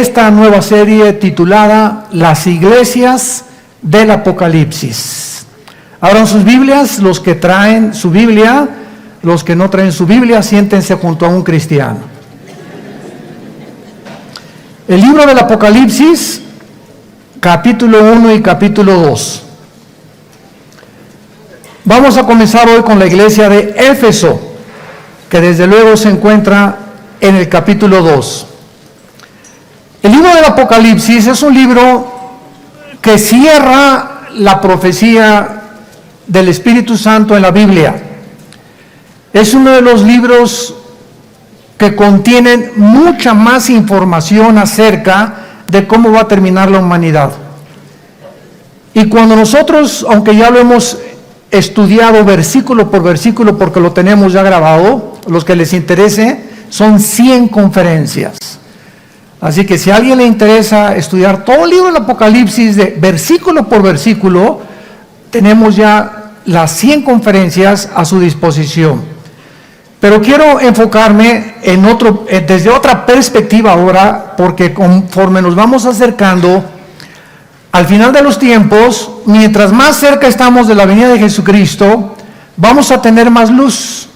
esta nueva serie titulada Las iglesias del Apocalipsis. Abran sus Biblias, los que traen su Biblia, los que no traen su Biblia, siéntense junto a un cristiano. El libro del Apocalipsis, capítulo 1 y capítulo 2. Vamos a comenzar hoy con la iglesia de Éfeso, que desde luego se encuentra en el capítulo 2. El libro del Apocalipsis es un libro que cierra la profecía del Espíritu Santo en la Biblia. Es uno de los libros que contienen mucha más información acerca de cómo va a terminar la humanidad. Y cuando nosotros, aunque ya lo hemos estudiado versículo por versículo porque lo tenemos ya grabado, los que les interese, son 100 conferencias. Así que si a alguien le interesa estudiar todo el libro del Apocalipsis de versículo por versículo, tenemos ya las 100 conferencias a su disposición. Pero quiero enfocarme en desde otra perspectiva ahora, porque conforme nos vamos acercando al final de los tiempos, mientras más cerca estamos de la venida de Jesucristo, vamos a tener más luz.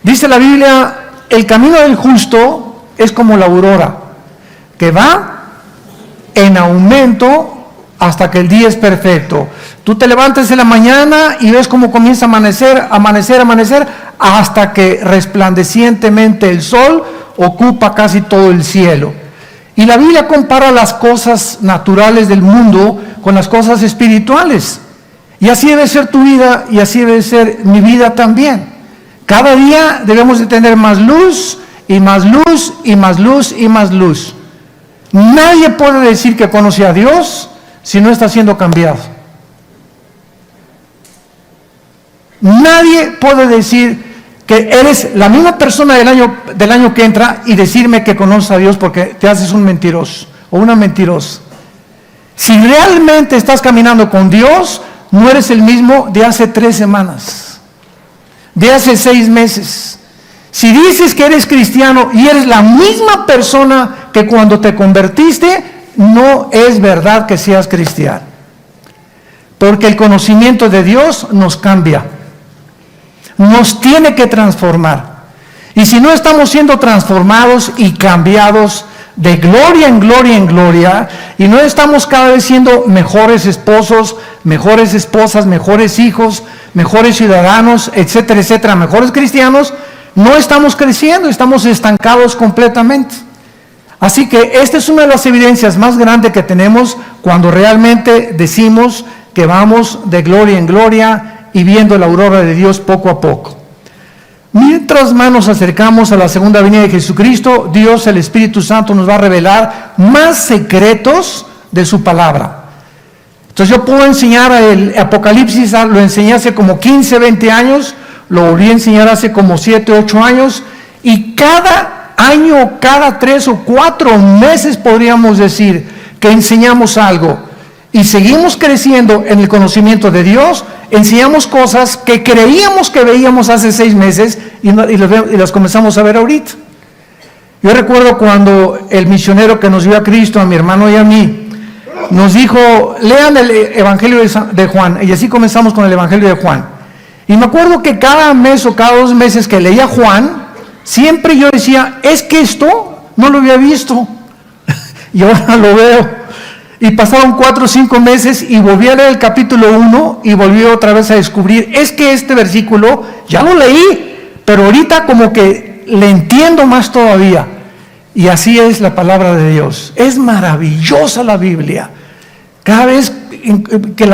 Dice la Biblia, el camino del justo es como la aurora, que va en aumento hasta que el día es perfecto. Tú te levantas en la mañana y ves cómo comienza a amanecer, hasta que resplandecientemente el sol ocupa casi todo el cielo. Y la Biblia compara las cosas naturales del mundo con las cosas espirituales. Y así debe ser tu vida y así debe ser mi vida también. Cada día debemos de tener más luz y más luz y más luz y más luz. Nadie puede decir que conoce a Dios si no está siendo cambiado. Nadie puede decir que eres la misma persona del año que entra y decirme que conoces a Dios porque te haces un mentiroso o una mentirosa. Si realmente estás caminando con Dios, no eres el mismo de hace 3 semanas, de hace 6 meses. Si dices que eres cristiano y eres la misma persona que cuando te convertiste, no es verdad que seas cristiano. Porque el conocimiento de Dios nos cambia. Nos tiene que transformar. Y si no estamos siendo transformados y cambiados de gloria en gloria en gloria, y no estamos cada vez siendo mejores esposos, mejores esposas, mejores hijos, mejores ciudadanos, etcétera, etcétera, mejores cristianos, no estamos creciendo, estamos estancados completamente. Así que esta es una de las evidencias más grandes que tenemos cuando realmente decimos que vamos de gloria en gloria y viendo la aurora de Dios poco a poco. Mientras más nos acercamos a la segunda venida de Jesucristo, Dios, el Espíritu Santo, nos va a revelar más secretos de su palabra. Entonces yo puedo enseñar el Apocalipsis, lo enseñé hace como 15, 20 años, lo volví a enseñar hace como 7, 8 años, y cada año, cada 3 o 4 meses podríamos decir que enseñamos algo. Y seguimos creciendo en el conocimiento de Dios, enseñamos cosas que creíamos que veíamos hace 6 meses y las comenzamos a ver ahorita. Yo recuerdo cuando el misionero que nos dio a Cristo, a mi hermano y a mí, nos dijo, lean el Evangelio de Juan, y así comenzamos con el Evangelio de Juan. Y me acuerdo que cada mes o cada 2 meses que leía Juan, siempre yo decía, es que esto no lo había visto, y ahora lo veo. Y pasaron 4 o 5 meses y volví a leer el capítulo 1 y volví otra vez a descubrir, es que este versículo ya lo leí, pero ahorita como que le entiendo más todavía. Y así es la palabra de Dios. Es maravillosa la Biblia. Cada vez que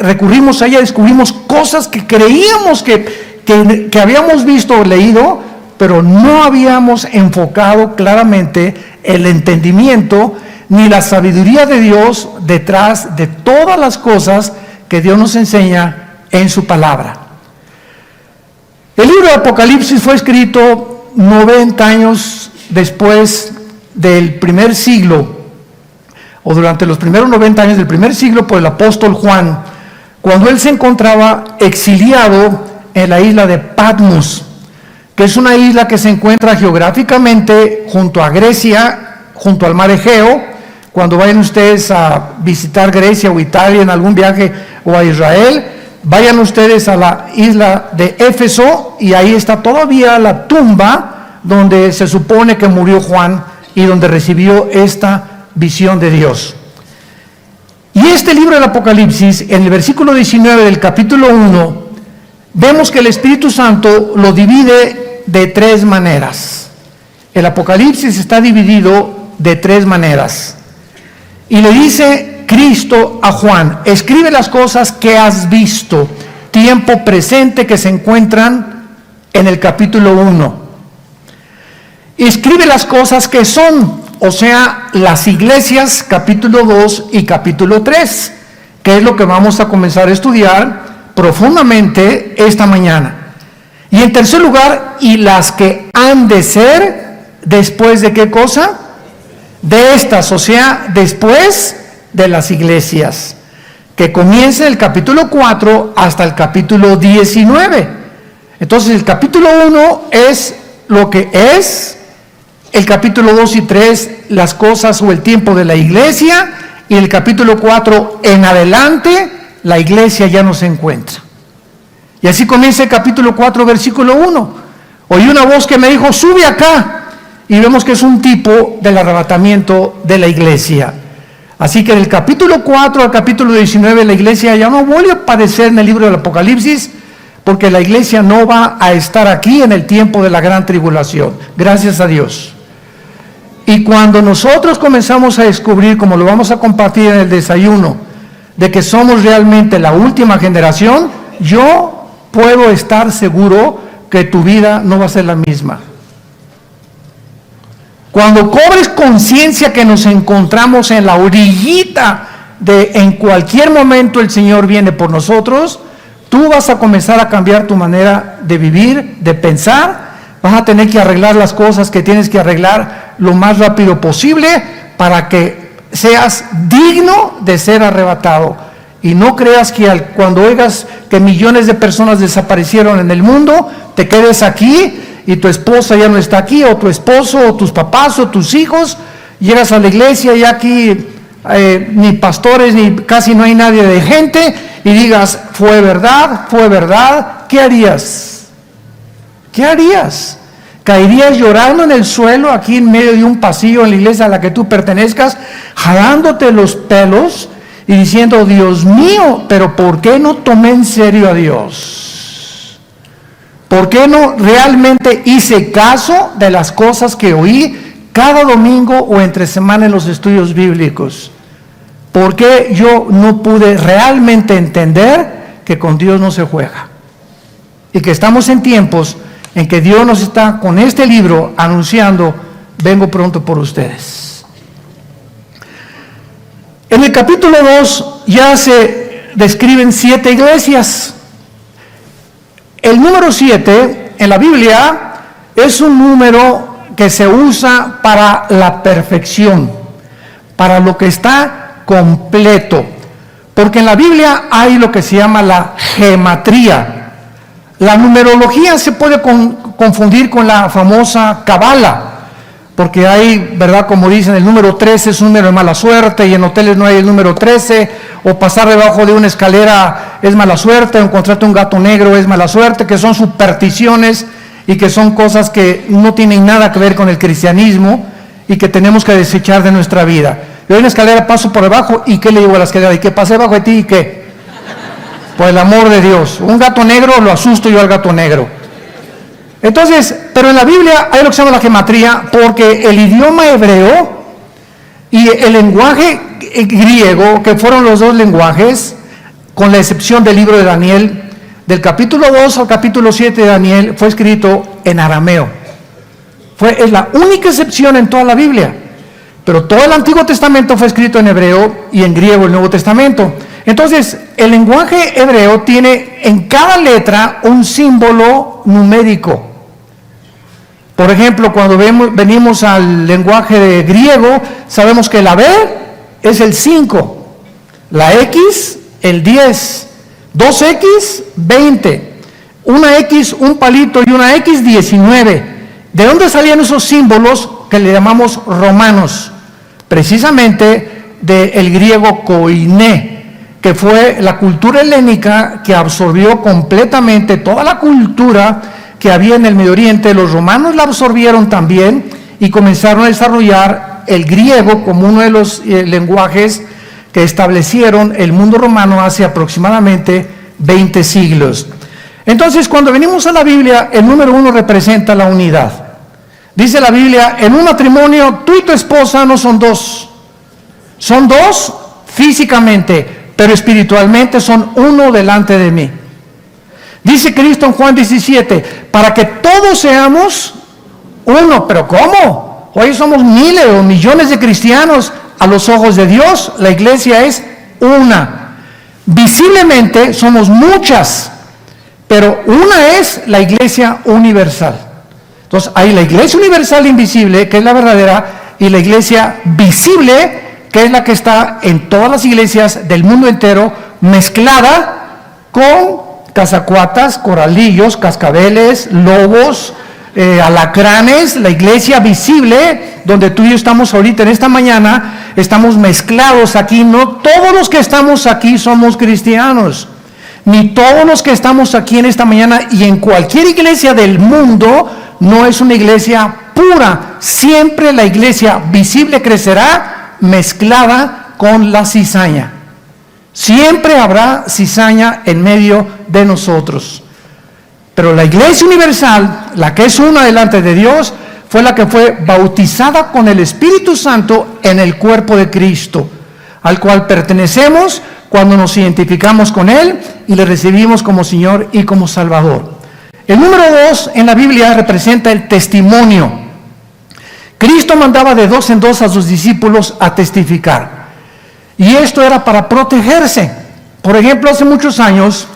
recurrimos a ella descubrimos cosas que creíamos que habíamos visto o leído, pero no habíamos enfocado claramente el entendimiento ni la sabiduría de Dios detrás de todas las cosas que Dios nos enseña en su palabra. El libro de Apocalipsis fue escrito 90 años después del primer siglo, o durante los primeros 90 años del primer siglo, por el apóstol Juan, cuando él se encontraba exiliado en la isla de Patmos, que es una isla que se encuentra geográficamente junto a Grecia, junto al mar Egeo. Cuando vayan ustedes a visitar Grecia o Italia en algún viaje o a Israel, vayan ustedes a la isla de Éfeso y ahí está todavía la tumba donde se supone que murió Juan y donde recibió esta visión de Dios. Y este libro del Apocalipsis, en el versículo 19 del capítulo 1, vemos que el Espíritu Santo lo divide de tres maneras. El Apocalipsis está dividido de tres maneras. Y le dice Cristo a Juan: escribe las cosas que has visto, tiempo presente, que se encuentran en el capítulo 1. Escribe las cosas que son, o sea, las iglesias, capítulo 2 y capítulo 3, que es lo que vamos a comenzar a estudiar profundamente esta mañana. Y en tercer lugar, y las que han de ser después de ¿qué cosa? De estas, o sea, después de las iglesias, que comienza el capítulo 4 hasta el capítulo 19. Entonces el capítulo 1 es lo que es, el capítulo 2 y 3 las cosas o el tiempo de la iglesia, y el capítulo 4 en adelante la iglesia ya no se encuentra. Y así comienza el capítulo 4, versículo 1. Oí una voz que me dijo: sube acá. Y vemos que es un tipo del arrebatamiento de la iglesia. Así que del capítulo 4 al capítulo 19 la iglesia ya no vuelve a aparecer en el libro del Apocalipsis, porque la iglesia no va a estar aquí en el tiempo de la gran tribulación. Gracias a Dios. Y cuando nosotros comenzamos a descubrir, como lo vamos a compartir en el desayuno, de que somos realmente la última generación, yo puedo estar seguro que tu vida no va a ser la misma. Cuando cobres conciencia que nos encontramos en la orillita de en cualquier momento el Señor viene por nosotros, tú vas a comenzar a cambiar tu manera de vivir, de pensar. Vas a tener que arreglar las cosas que tienes que arreglar lo más rápido posible para que seas digno de ser arrebatado. Y no creas que cuando oigas que millones de personas desaparecieron en el mundo, te quedes aquí y tu esposa ya no está aquí, o tu esposo, o tus papás, o tus hijos. Llegas a la iglesia y aquí ni pastores, ni casi no hay nadie de gente, y digas: fue verdad, ¿qué harías? ¿Qué harías? ¿Caerías llorando en el suelo aquí en medio de un pasillo en la iglesia a la que tú pertenezcas, jalándote los pelos y diciendo: Dios mío, pero ¿por qué no tomé en serio a Dios? ¿Por qué no realmente hice caso de las cosas que oí cada domingo o entre semana en los estudios bíblicos? ¿Por qué yo no pude realmente entender que con Dios no se juega? Y que estamos en tiempos en que Dios nos está con este libro anunciando: vengo pronto por ustedes. En el capítulo 2 ya se describen 7 iglesias. El número 7 en la Biblia es un número que se usa para la perfección, para lo que está completo. Porque en la Biblia hay lo que se llama la gematría. La numerología se puede confundir con la famosa cabala, porque hay, ¿verdad? Como dicen, el número 13 es un número de mala suerte, y en hoteles no hay el número 13, o pasar debajo de una escalera es mala suerte, o encontrarte un gato negro es mala suerte, que son supersticiones y que son cosas que no tienen nada que ver con el cristianismo y que tenemos que desechar de nuestra vida. Yo en una escalera paso por debajo, ¿y qué le digo a la escalera? ¿Y qué pasé debajo de ti? ¿Y qué? Por el amor de Dios. Un gato negro, lo asusto yo al gato negro. Entonces, pero en la Biblia hay lo que se llama la gematría, porque el idioma hebreo y el lenguaje griego, que fueron los dos lenguajes, con la excepción del libro de Daniel, del capítulo 2 al capítulo 7 de Daniel, fue escrito en arameo. Es la única excepción en toda la Biblia. Pero todo el Antiguo Testamento fue escrito en hebreo y en griego el Nuevo Testamento. Entonces, el lenguaje hebreo tiene en cada letra un símbolo numérico. Por ejemplo, cuando venimos al lenguaje de griego, sabemos que la B es el 5, la X el 10, 2X 20, una X un palito y una X 19. ¿De dónde salían esos símbolos? que le llamamos romanos, precisamente del griego koiné, que fue la cultura helénica que absorbió completamente toda la cultura que había en el Medio Oriente. Los romanos la absorbieron también y comenzaron a desarrollar el griego como uno de los lenguajes que establecieron el mundo romano hace aproximadamente 20 siglos. Entonces, cuando venimos a la Biblia, el número 1 representa la unidad. Dice la Biblia, en un matrimonio, tú y tu esposa no son dos. Son dos físicamente, pero espiritualmente son uno delante de mí. Dice Cristo en Juan 17, para que todos seamos uno. ¿Pero cómo? Hoy somos miles o millones de cristianos. A los ojos de Dios, la iglesia es una. Visiblemente somos muchas, pero una es la iglesia universal. Entonces hay la iglesia universal invisible, que es la verdadera, y la iglesia visible, que es la que está en todas las iglesias del mundo entero, mezclada con cazacuatas, coralillos, cascabeles, lobos, alacranes. La iglesia visible, donde tú y yo estamos ahorita en esta mañana, estamos mezclados aquí. No todos los que estamos aquí somos cristianos, ni todos los que estamos aquí en esta mañana y en cualquier iglesia del mundo no es una iglesia pura. Siempre la iglesia visible crecerá mezclada con la cizaña. Siempre habrá cizaña en medio de nosotros. Pero la iglesia universal, la que es una delante de Dios, fue la que fue bautizada con el Espíritu Santo en el cuerpo de Cristo, al cual pertenecemos cuando nos identificamos con Él y le recibimos como Señor y como Salvador. El número 2 en la Biblia representa el testimonio. Cristo mandaba de 2 en 2 a sus discípulos a testificar. Y esto era para protegerse. Por ejemplo, hace muchos años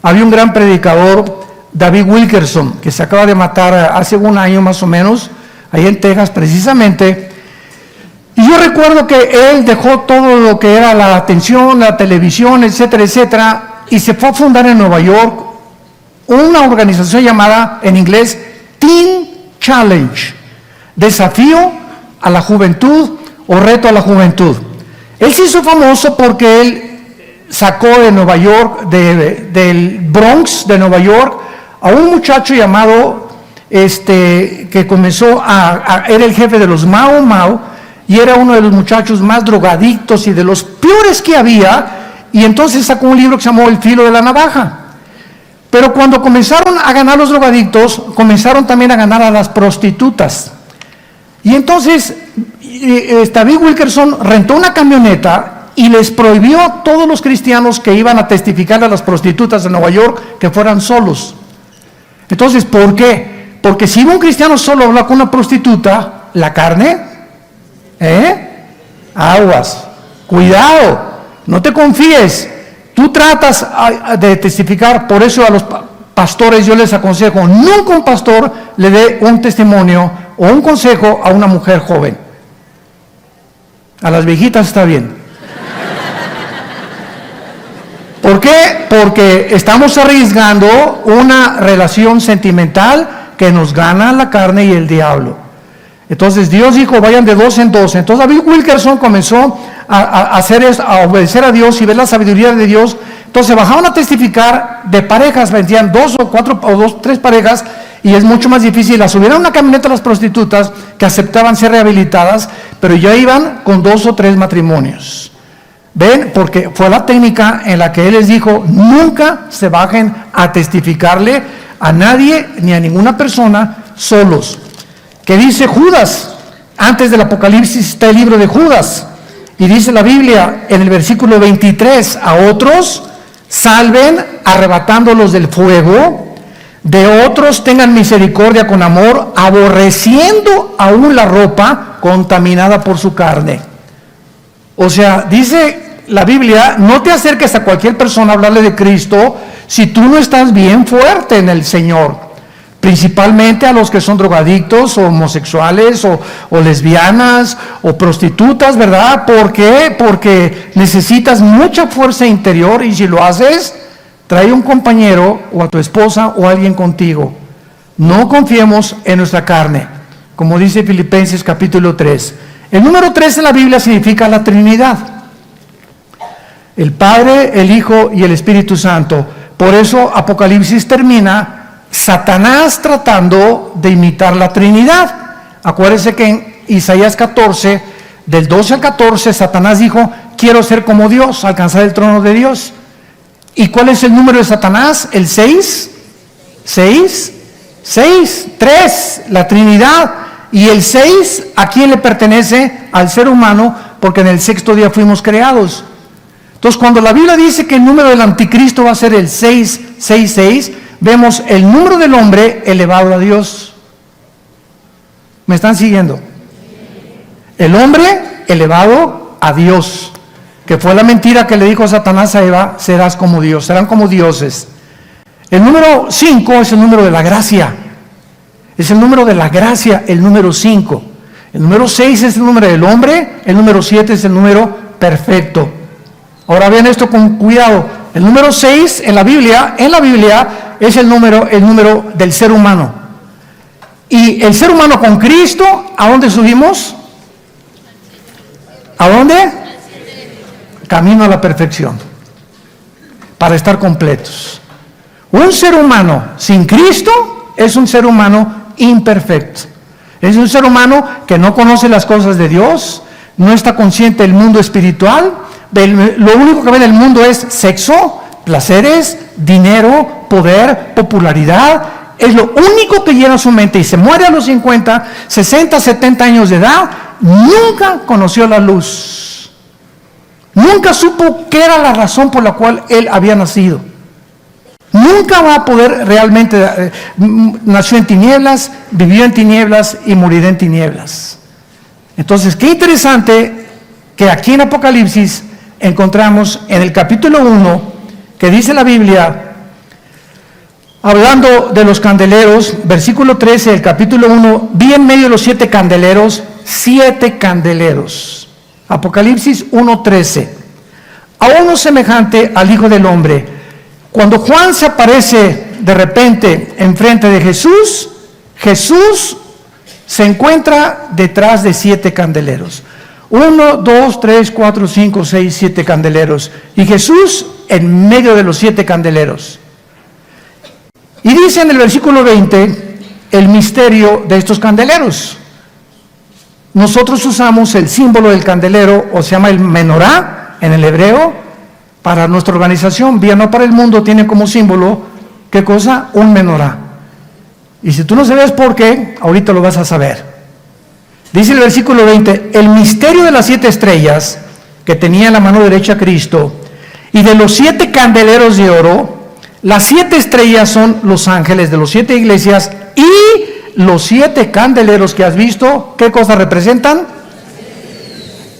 había un gran predicador, David Wilkerson, que se acaba de matar hace un año más o menos, ahí en Texas precisamente. Y yo recuerdo que él dejó todo lo que era la atención, la televisión, etcétera, etcétera, y se fue a fundar en Nueva York una organización llamada en inglés Teen Challenge, desafío a la juventud o reto a la juventud. Él se hizo famoso porque él sacó de Nueva York, del Bronx de Nueva York, a un muchacho llamado, que comenzó era el jefe de los Mau Mau, y era uno de los muchachos más drogadictos y de los peores que había, y entonces sacó un libro que se llamó El filo de la navaja. Pero cuando comenzaron a ganar los drogadictos, comenzaron también a ganar a las prostitutas. Y entonces David Wilkerson rentó una camioneta y les prohibió a todos los cristianos que iban a testificar a las prostitutas de Nueva York que fueran solos. Entonces, ¿por qué? Porque si un cristiano solo habla con una prostituta, la carne, aguas, cuidado, no te confíes. Tú tratas de testificar. Por eso a los pastores yo les aconsejo, nunca un pastor le dé un testimonio o un consejo a una mujer joven. A las viejitas está bien. ¿Por qué? Porque estamos arriesgando una relación sentimental que nos gana la carne y el diablo. Entonces Dios dijo, vayan de 2 en 2. Entonces David Wilkerson comenzó a hacer esto, a obedecer a Dios y ver la sabiduría de Dios. Entonces bajaban a testificar de parejas, vendían 2 o 4 o 2, 3 parejas, y es mucho más difícil. Las subieron a una camioneta a las prostitutas que aceptaban ser rehabilitadas, pero ya iban con 2 o 3 matrimonios. ¿Ven? Porque fue la técnica en la que Él les dijo, nunca se bajen a testificarle a nadie ni a ninguna persona solos. Que dice Judas, antes del Apocalipsis está el libro de Judas, y dice la Biblia en el versículo 23, a otros salven arrebatándolos del fuego, de otros tengan misericordia con amor, aborreciendo aún la ropa contaminada por su carne. O sea, dice la Biblia, no te acerques a cualquier persona a hablarle de Cristo si tú no estás bien fuerte en el Señor. Principalmente a los que son drogadictos o homosexuales o lesbianas o prostitutas, ¿verdad? ¿Por qué? Porque necesitas mucha fuerza interior, y si lo haces, trae un compañero o a tu esposa o alguien contigo. No confiemos en nuestra carne. como dice Filipenses capítulo 3. El número 3 en la Biblia significa la Trinidad. El Padre, el Hijo y el Espíritu Santo. Por eso Apocalipsis termina Satanás tratando de imitar la Trinidad. Acuérdense que en Isaías 14, del 12 al 14, Satanás dijo, quiero ser como Dios, alcanzar el trono de Dios. ¿Y cuál es el número de Satanás? ¿El 6? ¿6? 6, 3, la Trinidad. Y el 6, ¿a quién le pertenece? Al ser humano, porque en el sexto día fuimos creados. Entonces, cuando la Biblia dice que el número del anticristo va a ser el 666, vemos el número del hombre elevado a Dios. ¿Me están siguiendo? El hombre elevado a Dios, que fue la mentira que le dijo Satanás a Eva, serás como Dios, serán como dioses. El número 5 es el número de la gracia. Es el número de la gracia, el número 5. El número 6 es el número del hombre, el número 7 es el número perfecto. Ahora vean esto con cuidado. El número 6 en la Biblia es el número del ser humano. Y el ser humano con Cristo, ¿a dónde subimos? ¿A dónde? Camino a la perfección. Para estar completos. Un ser humano sin Cristo es un ser humano imperfecto. Es un ser humano que no conoce las cosas de Dios, no está consciente del mundo espiritual. Lo único que ve en el mundo es sexo, placeres, dinero, poder, popularidad. Es lo único que llena su mente y se muere a los 50, 60, 70 años de edad. Nunca conoció la luz. Nunca supo qué era la razón por la cual él había nacido. Nunca va a poder realmente, nació en tinieblas, vivió en tinieblas y morirá en tinieblas. Entonces, qué interesante que aquí en Apocalipsis encontramos en el capítulo 1, que dice la Biblia, hablando de los candeleros, versículo 13 del capítulo 1, vi en medio de los 7 candeleros, 7 candeleros. Apocalipsis 1:13. A uno semejante al Hijo del Hombre. Cuando Juan se aparece de repente enfrente de Jesús, Jesús se encuentra detrás de 7 candeleros. 1, 2, 3, 4, 5, 6, 7 candeleros. Y Jesús en medio de los 7 candeleros. Y dice en el versículo 20 el misterio de estos candeleros. Nosotros usamos el símbolo del candelero, o se llama el menorá en el hebreo, para nuestra organización. Vía No para el Mundo tiene como símbolo, ¿qué cosa? Un menorá. Y si tú no sabes por qué, ahorita lo vas a saber. Dice el versículo 20, el misterio de las 7 estrellas que tenía en la mano derecha Cristo, y de los 7 candeleros de oro. Las 7 estrellas son los ángeles de los 7 iglesias, y los 7 candeleros que has visto, ¿qué cosa representan?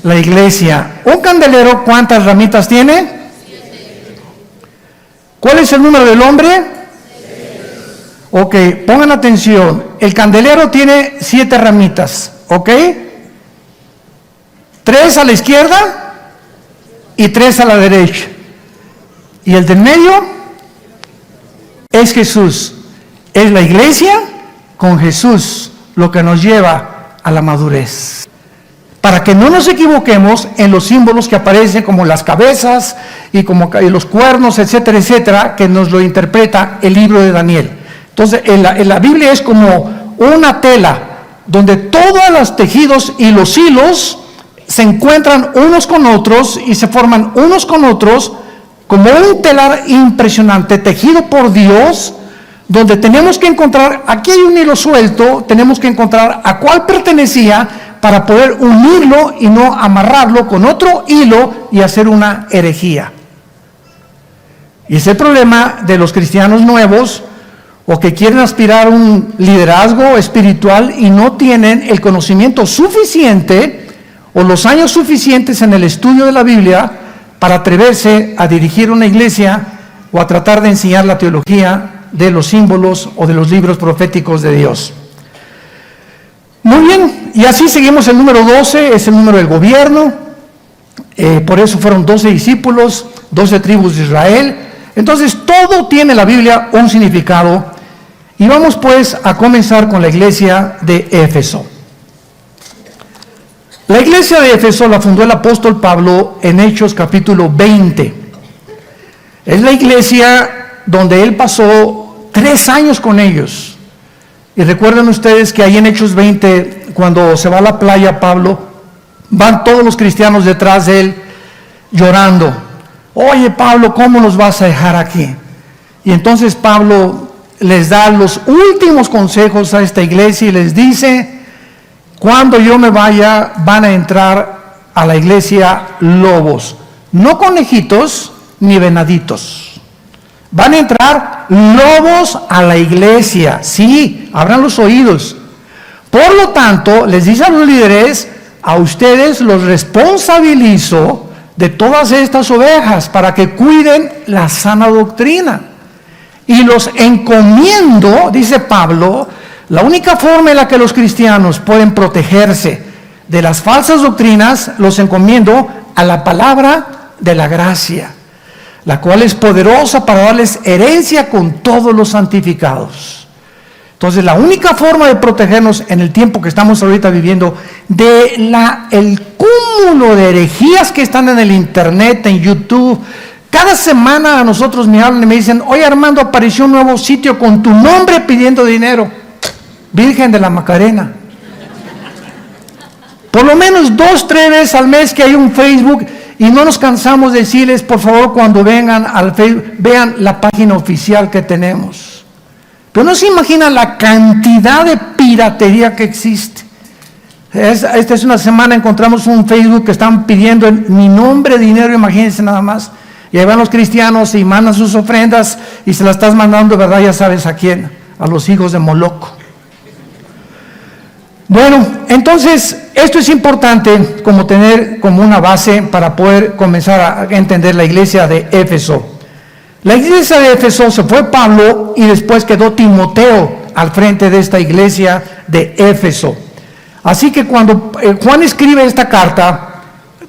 La iglesia. Un candelero, ¿cuántas ramitas tiene? 7. ¿Cuál es el número del hombre? 7. Ok, pongan atención. El candelero tiene 7 ramitas, ¿ok? 3 a la izquierda y 3 a la derecha. ¿Y el del medio? Es Jesús. Es la iglesia con Jesús lo que nos lleva a la madurez. Para que no nos equivoquemos en los símbolos que aparecen como las cabezas y como los cuernos, etcétera, etcétera, que nos lo interpreta el libro de Daniel. Entonces, en la Biblia es como una tela donde todos los tejidos y los hilos se encuentran unos con otros y se forman unos con otros como un telar impresionante tejido por Dios, donde tenemos que encontrar, aquí hay un hilo suelto, tenemos que encontrar a cuál pertenecía para poder unirlo y no amarrarlo con otro hilo y hacer una herejía. Y es el problema de los cristianos nuevos o que quieren aspirar a un liderazgo espiritual y no tienen el conocimiento suficiente o los años suficientes en el estudio de la Biblia para atreverse a dirigir una iglesia o a tratar de enseñar la teología de los símbolos o de los libros proféticos de Dios. Muy bien, y así seguimos. El número 12, es el número del gobierno, por eso fueron 12 discípulos, 12 tribus de Israel. Entonces todo tiene la Biblia un significado, Y vamos pues a comenzar con la iglesia de Éfeso. La iglesia de Éfeso la fundó el apóstol Pablo en Hechos capítulo 20. Es la iglesia donde él pasó 3 años con ellos. Y recuerden ustedes que ahí en Hechos 20, cuando se va a la playa Pablo, van todos los cristianos detrás de él llorando. Oye Pablo, ¿cómo nos vas a dejar aquí? Y entonces Pablo les da los últimos consejos a esta iglesia y les dice: cuando yo me vaya van a entrar a la iglesia lobos, no conejitos ni venaditos. Van a entrar lobos a la iglesia. Sí, abran los oídos. Por lo tanto, les dice a los líderes: a ustedes los responsabilizo de todas estas ovejas para que cuiden la sana doctrina. Y los encomiendo, dice Pablo, la única forma en la que los cristianos pueden protegerse de las falsas doctrinas, los encomiendo a la palabra de la gracia, la cual es poderosa para darles herencia con todos los santificados. Entonces, la única forma de protegernos en el tiempo que estamos ahorita viviendo el cúmulo de herejías que están en el internet, en YouTube. Cada semana a nosotros me hablan y me dicen: oye Armando, apareció un nuevo sitio con tu nombre pidiendo dinero. Virgen de la Macarena. Por lo menos 2-3 veces al mes que hay un Facebook, y no nos cansamos de decirles: por favor, cuando vengan al Facebook, vean la página oficial que tenemos. Pero no se imaginan la cantidad de piratería que existe. Esta es una semana, encontramos un Facebook que están pidiendo en mi nombre dinero, imagínense nada más. Y ahí van los cristianos y mandan sus ofrendas y se las estás mandando, ¿verdad? Ya sabes a quién, a los hijos de Moloco. Bueno, entonces esto es importante como tener como una base para poder comenzar a entender la iglesia de Éfeso. La iglesia de Éfeso se fue Pablo y después quedó Timoteo al frente de esta iglesia de Éfeso. Así que cuando Juan escribe esta carta,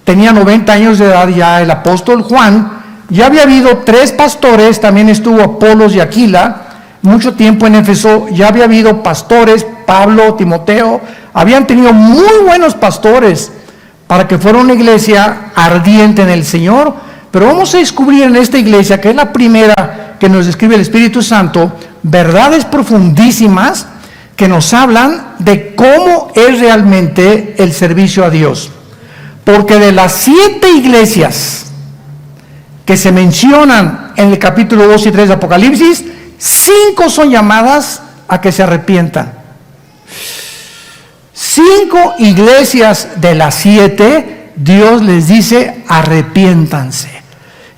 tenía 90 años de edad ya el apóstol Juan. Ya había habido 3 pastores, también estuvo Apolos y Aquila, mucho tiempo en Éfeso. Ya había habido pastores, Pablo, Timoteo, habían tenido muy buenos pastores para que fuera una iglesia ardiente en el Señor. Pero vamos a descubrir en esta iglesia, que es la primera que nos describe el Espíritu Santo, verdades profundísimas que nos hablan de cómo es realmente el servicio a Dios. Porque de las 7 iglesias que se mencionan en el capítulo 2 y 3 de Apocalipsis, 5 son llamadas a que se arrepientan. 5 iglesias de las 7, Dios les dice: arrepiéntanse.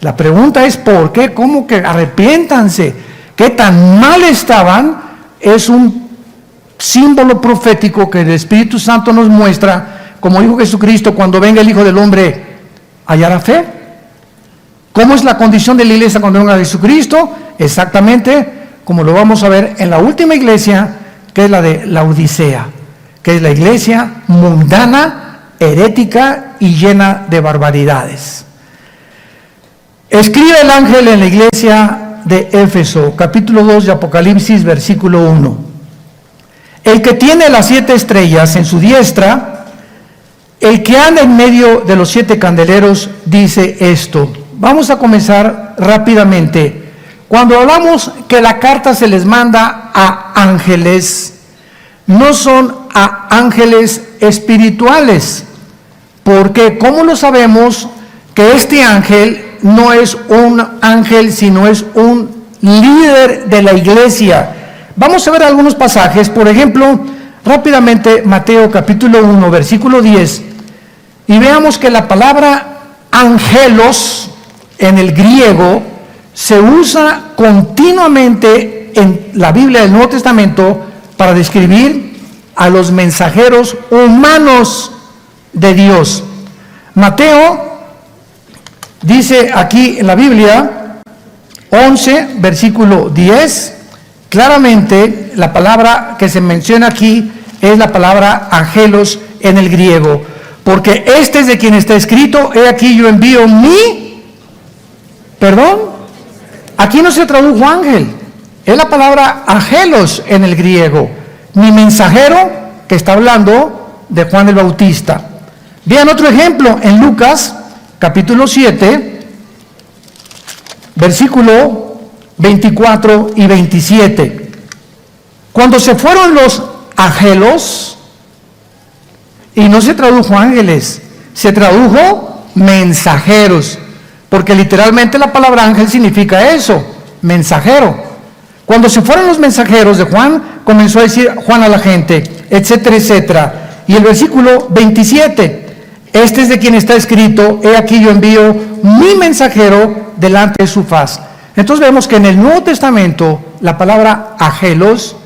La pregunta es: ¿por qué? ¿Cómo que arrepiéntanse? ¿Qué tan mal estaban? Es un símbolo profético que el Espíritu Santo nos muestra, como dijo Jesucristo: cuando venga el Hijo del Hombre, ¿hallará fe? ¿Cómo es la condición de la iglesia cuando venga Jesucristo? Exactamente como lo vamos a ver en la última iglesia, que es la de Laodicea, que es la iglesia mundana, herética y llena de barbaridades. Escribe el ángel en la iglesia de Éfeso, capítulo 2 de Apocalipsis, versículo 1. El que tiene las 7 estrellas en su diestra, el que anda en medio de los 7 candeleros, dice esto. Vamos a comenzar rápidamente. Cuando hablamos que la carta se les manda a ángeles, no son a ángeles espirituales. Porque, ¿cómo lo sabemos que este ángel no es un ángel, sino es un líder de la iglesia? Vamos a ver algunos pasajes. Por ejemplo, rápidamente, Mateo capítulo 1, versículo 10. Y veamos que la palabra angelos en el griego se usa continuamente en la Biblia del Nuevo Testamento para describir a los mensajeros humanos de Dios. Mateo dice aquí en la Biblia 11, versículo 10, claramente la palabra que se menciona aquí es la palabra angelos en el griego, porque este es de quien está escrito: he aquí yo envío mi, aquí no se tradujo ángel, Es la palabra angelos en el griego, mi mensajero, que está hablando de Juan el Bautista. Vean otro ejemplo en Lucas, capítulo 7, versículo 24 y 27. Cuando se fueron los angelos, y no se tradujo ángeles, se tradujo mensajeros, porque literalmente la palabra ángel significa eso, mensajero. Cuando se fueron los mensajeros de Juan, comenzó a decir Juan a la gente, etcétera, etcétera. Y el versículo 27, este es de quien está escrito, he aquí yo envío mi mensajero delante de su faz. Entonces vemos que en el Nuevo Testamento la palabra angelos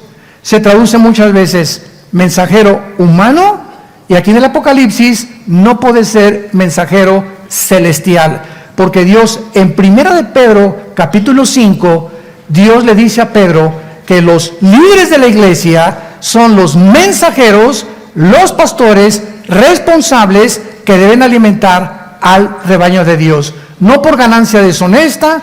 se traduce muchas veces mensajero humano, y aquí en el Apocalipsis no puede ser mensajero celestial, porque Dios en 1 de Pedro capítulo 5, Dios le dice a Pedro que los líderes de la iglesia son los mensajeros, los pastores responsables que deben alimentar al rebaño de Dios, no por ganancia deshonesta,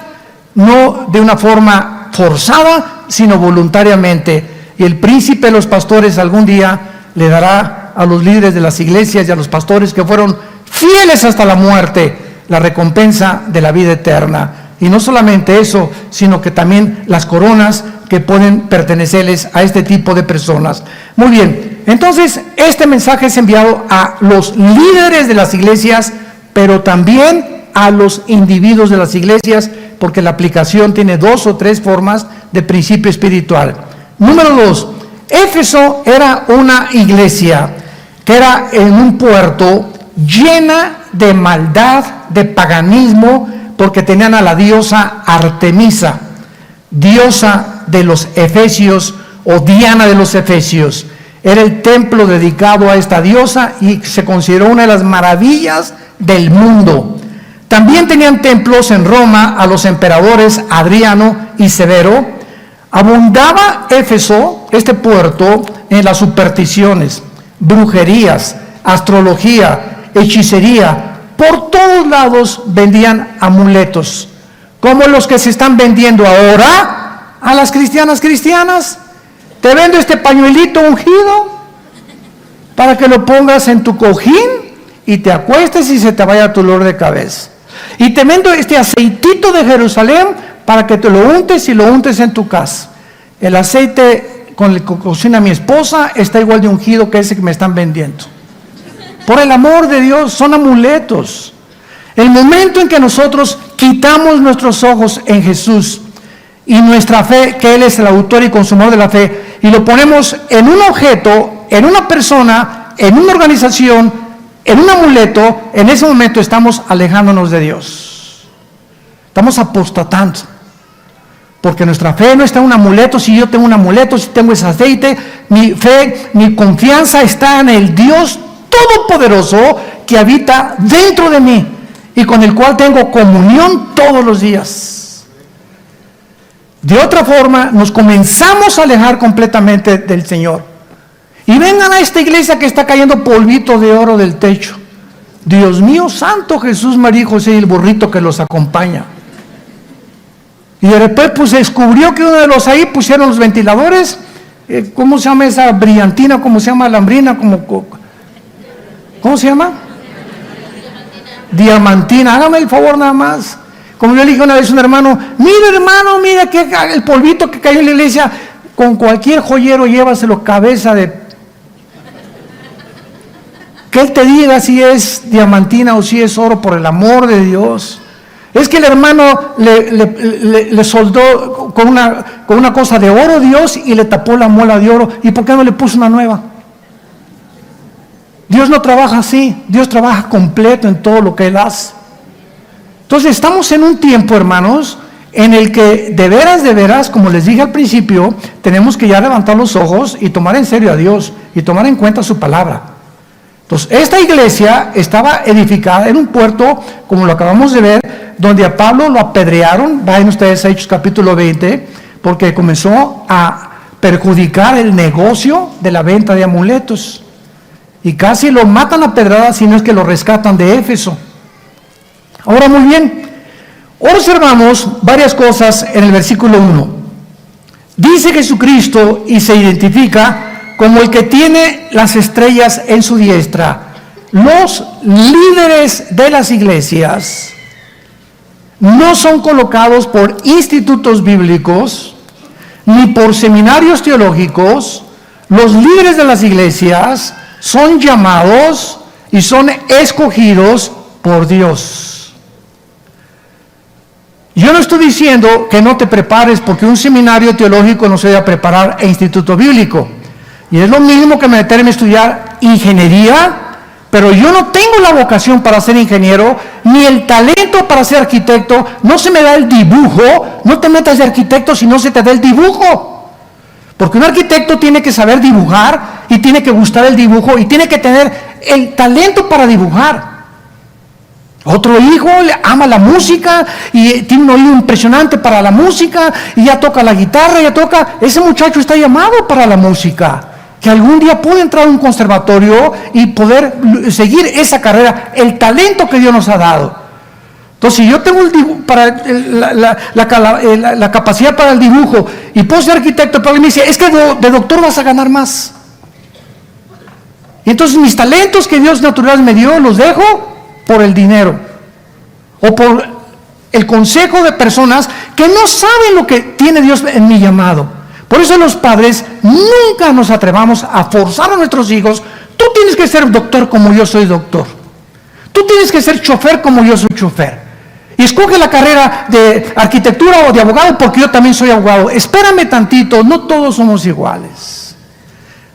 no de una forma forzada, sino voluntariamente. Y el príncipe de los pastores algún día le dará a los líderes de las iglesias y a los pastores que fueron fieles hasta la muerte la recompensa de la vida eterna. Y no solamente eso, sino que también las coronas que pueden pertenecerles a este tipo de personas. Muy bien, entonces este mensaje es enviado a los líderes de las iglesias, pero también a los individuos de las iglesias, porque la aplicación tiene 2 o 3 formas de principio espiritual. Número 2, Éfeso era una iglesia que era en un puerto llena de maldad, de paganismo, porque tenían a la diosa Artemisa, diosa de los efesios o Diana de los efesios. Era el templo dedicado a esta diosa y se consideró una de las maravillas del mundo. También tenían templos en Roma a los emperadores Adriano y Severo. Abundaba Éfeso, este puerto, en las supersticiones, brujerías, astrología, hechicería. Por todos lados vendían amuletos, como los que se están vendiendo ahora a las cristianas. Te vendo este pañuelito ungido para que lo pongas en tu cojín y te acuestes y se te vaya tu dolor de cabeza. Y te vendo este aceitito de Jerusalén para que te lo untes y lo untes en tu casa. El aceite con el que cocina mi esposa está igual de ungido que ese que me están vendiendo. Por el amor de Dios, son amuletos. El momento en que nosotros quitamos nuestros ojos en Jesús y nuestra fe, que Él es el autor y consumador de la fe, y lo ponemos en un objeto, en una persona, en una organización, en un amuleto, en ese momento estamos alejándonos de Dios. Estamos apostatando. Porque nuestra fe no está en un amuleto. Si yo tengo un amuleto, si tengo ese aceite, mi fe, mi confianza está en el Dios Todopoderoso que habita dentro de mí y con el cual tengo comunión todos los días. De otra forma, nos comenzamos a alejar completamente del Señor. Y vengan a esta iglesia que está cayendo polvito de oro del techo. Dios mío, Santo Jesús, María y José y el burrito que los acompaña. Y de repente pues se descubrió que uno de los ahí pusieron los ventiladores, ¿cómo se llama esa brillantina? ¿Cómo se llama alambrina? ¿Cómo se llama? Diamantina. Hágame el favor nada más. Como yo le dije una vez a un hermano, mira que el polvito que cayó en la iglesia, con cualquier joyero llévaselo cabeza de... Que él te diga si es diamantina o si es oro, por el amor de Dios. Es que el hermano le soldó con una cosa de oro Dios y le tapó la muela de oro. ¿Y por qué no le puso una nueva? Dios no trabaja así. Dios trabaja completo en todo lo que Él hace. Entonces estamos en un tiempo, hermanos, en el que de veras, como les dije al principio, tenemos que ya levantar los ojos y tomar en serio a Dios y tomar en cuenta su palabra. Entonces, esta iglesia estaba edificada en un puerto, como lo acabamos de ver, donde a Pablo lo apedrearon. Vayan ustedes a Hechos capítulo 20, porque comenzó a perjudicar el negocio de la venta de amuletos. Y casi lo matan a pedradas, si no es que lo rescatan de Éfeso. Ahora, muy bien, observamos varias cosas en el versículo 1. Dice Jesucristo y se identifica como el que tiene las estrellas en su diestra. Los líderes de las iglesias no son colocados por institutos bíblicos ni por seminarios teológicos. Los líderes de las iglesias son llamados y son escogidos por Dios. Yo no estoy diciendo que no te prepares porque un seminario teológico no se debe preparar e instituto bíblico. Y es lo mismo que meterme a estudiar ingeniería, pero yo no tengo la vocación para ser ingeniero, ni el talento para ser arquitecto. No se me da el dibujo. No te metas de arquitecto si no se te da el dibujo. Porque un arquitecto tiene que saber dibujar y tiene que gustar el dibujo y tiene que tener el talento para dibujar. Otro hijo le ama la música y tiene un oído impresionante para la música y ya toca la guitarra, ese muchacho está llamado para la música, que algún día puede entrar a un conservatorio y poder seguir esa carrera, el talento que Dios nos ha dado. Entonces, si yo tengo la capacidad para el dibujo y puedo ser arquitecto, pero él me dice, es que de doctor vas a ganar más. Y entonces mis talentos que Dios natural me dio, los dejo por el dinero o por el consejo de personas que no saben lo que tiene Dios en mi llamado. Por eso los padres nunca nos atrevamos a forzar a nuestros hijos. Tú tienes que ser doctor como yo soy doctor. Tú tienes que ser chofer como yo soy chofer. Y escoge la carrera de arquitectura o de abogado porque yo también soy abogado. Espérame tantito, no todos somos iguales.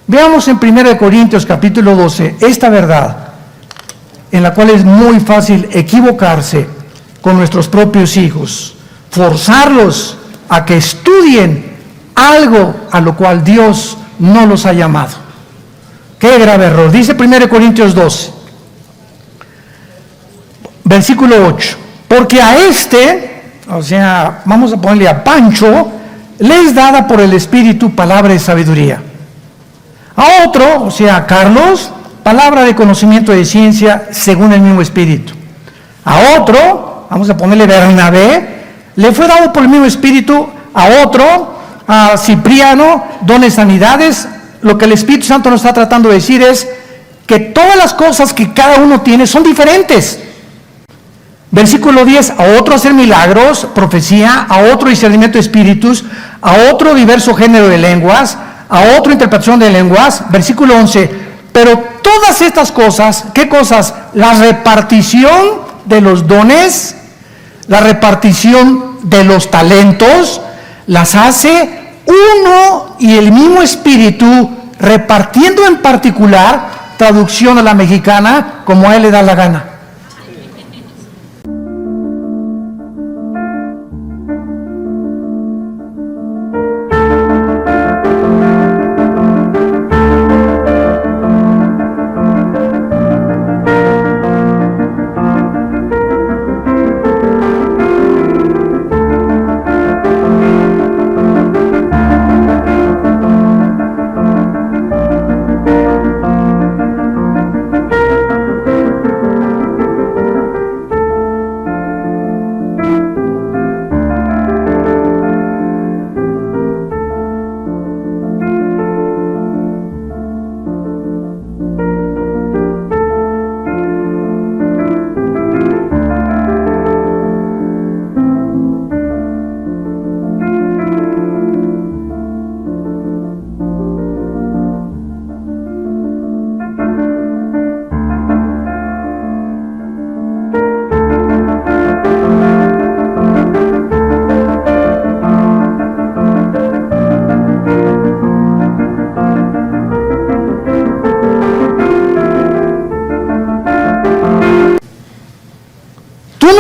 Veamos en 1 Corintios capítulo 12 esta verdad, en la cual es muy fácil equivocarse con nuestros propios hijos, forzarlos a que estudien algo a lo cual Dios no los ha llamado. Qué grave error. Dice 1 Corintios 12, versículo 8, porque a vamos a ponerle a Pancho, le es dada por el Espíritu palabra de sabiduría. A otro, a Carlos, palabra de conocimiento de ciencia según el mismo Espíritu. A otro, vamos a ponerle Bernabé, le fue dado por el mismo Espíritu. A otro, a Cipriano, dones de sanidades. Lo que el Espíritu Santo nos está tratando de decir es que todas las cosas que cada uno tiene son diferentes. Versículo 10, a otro hacer milagros, profecía, a otro discernimiento de espíritus, a otro diverso género de lenguas, a otro interpretación de lenguas. Versículo 11, pero todas estas cosas, ¿qué cosas? La repartición de los dones, la repartición de los talentos, las hace uno y el mismo Espíritu, repartiendo en particular, traducción a la mexicana, como a él le da la gana.